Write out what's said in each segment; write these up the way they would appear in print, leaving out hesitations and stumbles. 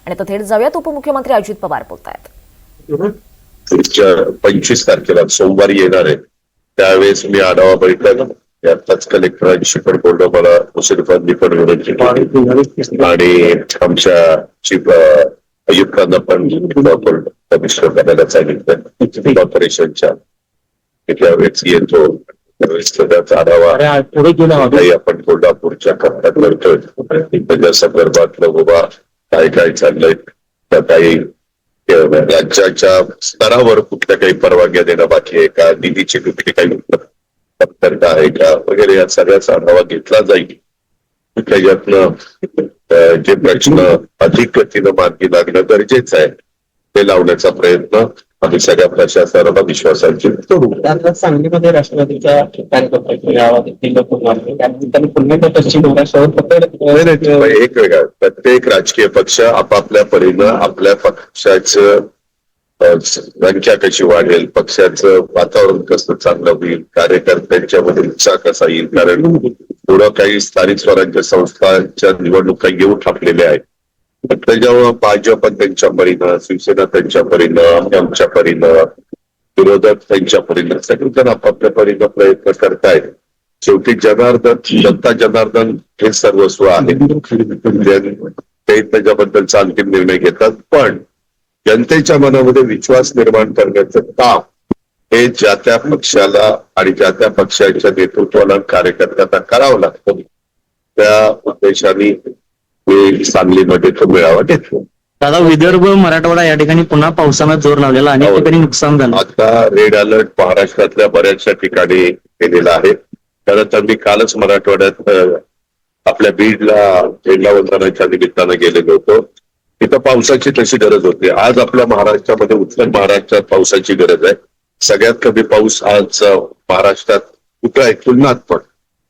आणि आता थेट जाऊयात उपमुख्यमंत्री अजित पवार बोलतायत. 25 तारखेला सोमवारी येणार आहे त्यावेळेस मी आढावा बैठक आताच कलेक्टरांशी पण बोललो. मला मुश्रीफांनी पण विनंती केली आणि आमच्या चीफ आयुक्तांना पण कमिशनर करायला सांगितलं कॉर्पोरेशनच्या. त्यावेळेस येतो त्यावेळेस सगळ्याचा आढावा आपण कोल्हापूरच्या खंडात करतोय. त्याच्या संदर्भातलं बाबा काय काय चाललंय, त्या काही राज्याच्या स्तरावर कुठल्या काही परवानग्या देणं बाकी आहे का, निधीची कुठली काही कमतरता आहे का वगैरे या सगळ्याचा आढावा घेतला जाईल. त्याच्यातनं जे प्रश्न अधिक गतीनं मार्गी लागणं गरजेचं आहे ते लावण्याचा प्रयत्न आम्ही सगळ्या प्रशासनाला विश्वासाची करू. सांगलीमध्ये राष्ट्रवादीच्या एक वेगळा प्रत्येक राजकीय पक्ष आपापल्या परीनं आपल्या पक्षाचं संख्या कशी वाढेल, पक्षाचं वातावरण कसं चांगलं होईल, कार्यकर्त्यांच्यामध्ये उत्साह कसा येईल. कारण पुढं काही स्थानिक स्वराज्य संस्थांच्या निवडणुका येऊन ठाकलेल्या आहेत. त्याच्यामुळं भाजप त्यांच्या परीनं, शिवसेना त्यांच्या परीनं, आमच्या परीनं, विरोधक त्यांच्या परीनं सगळीजण आपापल्या परीनं प्रयत्न करतायत. शेवटी जनता जनार्दन हे सर्वस्व आहे. ते त्याच्याबद्दलचा अंतिम निर्णय घेतात. पण जनतेच्या मनामध्ये विश्वास निर्माण करण्याचं काम हे ज्या त्या पक्षाला आणि ज्या त्या पक्षाच्या नेतृत्वाला कार्यकर्त्यांना करावं लागतं. त्या उद्देशाने मी सांगलीमध्ये तो मेळावा घेतला. दादा, विदर्भ मराठवाडा या ठिकाणी पुन्हा पावसानं जोर लावलेला, अनेक ठिकाणी नुकसान झालं. आता रेड अलर्ट महाराष्ट्रातल्या बऱ्याचशा ठिकाणी केलेला आहे. खरं तर मी कालच मराठवाड्यात आपल्या बीडला झेंडावंदनाच्या निमित्तानं गेलेलो होतो. तिथं पावसाची तशी गरज होती. आज आपल्या महाराष्ट्रामध्ये उत्तर महाराष्ट्रात पावसाची गरज आहे. सगळ्यात कमी पाऊस आज महाराष्ट्रात कुठं आहे तुलनात पण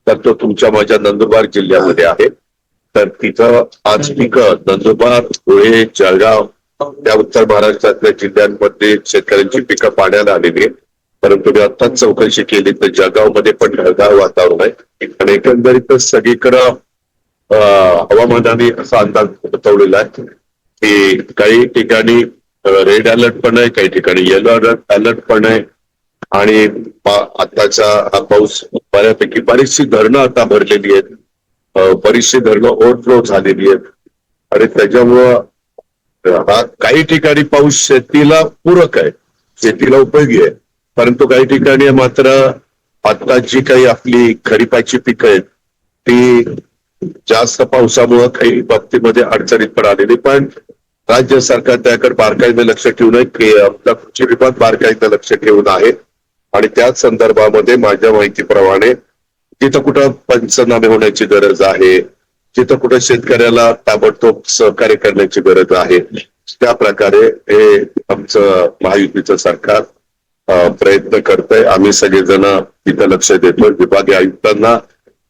तर तो तुमच्या माझ्या नंदुरबार जिल्ह्यामध्ये आहे. तर तिथं आज पिकं नंदुरबार, धुळे, जळगाव त्या उत्तर महाराष्ट्रातल्या जिल्ह्यांमध्ये शेतकऱ्यांची पिकं पाण्याला आलेली आहे. परंतु मी आत्ताच चौकशी केली तर जळगावमध्ये पण ढगाळ वातावरण आहे आणि एकंदरीतच सगळीकडं हवामानाने असा अंदाज वर्तवलेला आहे की काही ठिकाणी रेड अलर्ट पण आहे, काही ठिकाणी येलो अलर्ट पण आहे. आणि आताचा हा पाऊस बऱ्यापैकी बरीचशी धरणं आता भरलेली आहेत, बरीचशी धरणं ओव्हरफ्लो झालेली आहेत आणि त्याच्यामुळं हा काही ठिकाणी पाऊस शेतीला पूरक आहे, शेतीला उपयोगी आहे. परंतु काही ठिकाणी मात्र आता जी काही आपली खरीपाची पिकं आहेत ती जास्त पावसामुळं काही बाबतीमध्ये अडचणीत पण आलेली. पण राज्य सरकार त्याकडे बारकाईने लक्ष ठेवून आहे की आपला कृषी विभाग बारकाईने लक्ष ठेवून आहे आणि त्याच संदर्भामध्ये माझ्या माहितीप्रमाणे जिथं कुठं पंचनामे होण्याची गरज आहे, जिथं कुठं शेतकऱ्याला ताबडतोब सहकार्य करण्याची गरज आहे, त्या प्रकारे हे आमचं महायुतीचं सरकार प्रयत्न करतंय. आम्ही सगळेजण तिथं लक्ष देतोय. विभागीय आयुक्तांना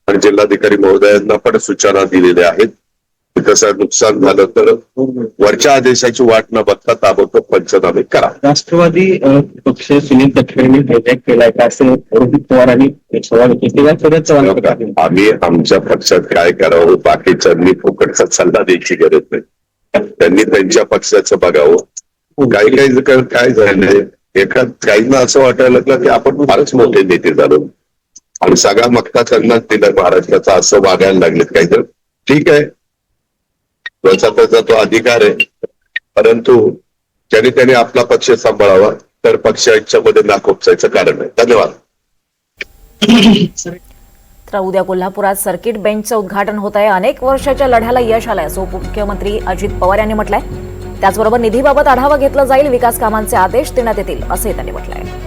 आणि जिल्हाधिकारी महोदयांना पण सूचना दिलेल्या आहेत. कसं नुकसान झालं तर वरच्या आदेशाची वाट न बघता ताबडतोब पंचनामे करा. राष्ट्रवादी पक्ष सुनील तटकरेंनी हायजॅक केलाय का असं रोहित पवार आणि आम्ही आमच्या पक्षात काय करावं, बाकीच्यांनी फुकटचा सल्ला द्यायची गरज नाही. त्यांनी त्यांच्या पक्षाचं बघावं. काही काय झालंय, काहींना असं वाटायला लागलं की आपण फारच मोठे नेते झालो आणि सगळा मक्ता त्यांनाच दिला महाराष्ट्राचा असं वागायला लागलेत. काहीतरी ठीक आहे, त्याचा तो अधिकार आहे. परंतु त्याने आपला पक्ष सांभाळावा तर पक्षाच्या मध्ये नाकोपसायचं कारण आहे. धन्यवाद. तर उद्या कोल्हापुरात सर्किट बेंचचं उद्घाटन होत आहे. अनेक वर्षाच्या लढ्याला यश आलंय असं उपमुख्यमंत्री अजित पवार यांनी म्हटलंय. त्याचबरोबर निधीबाबत आढावा घेतला जाईल, विकास कामांचे आदेश देण्यात येतील असंही त्यांनी म्हटलंय.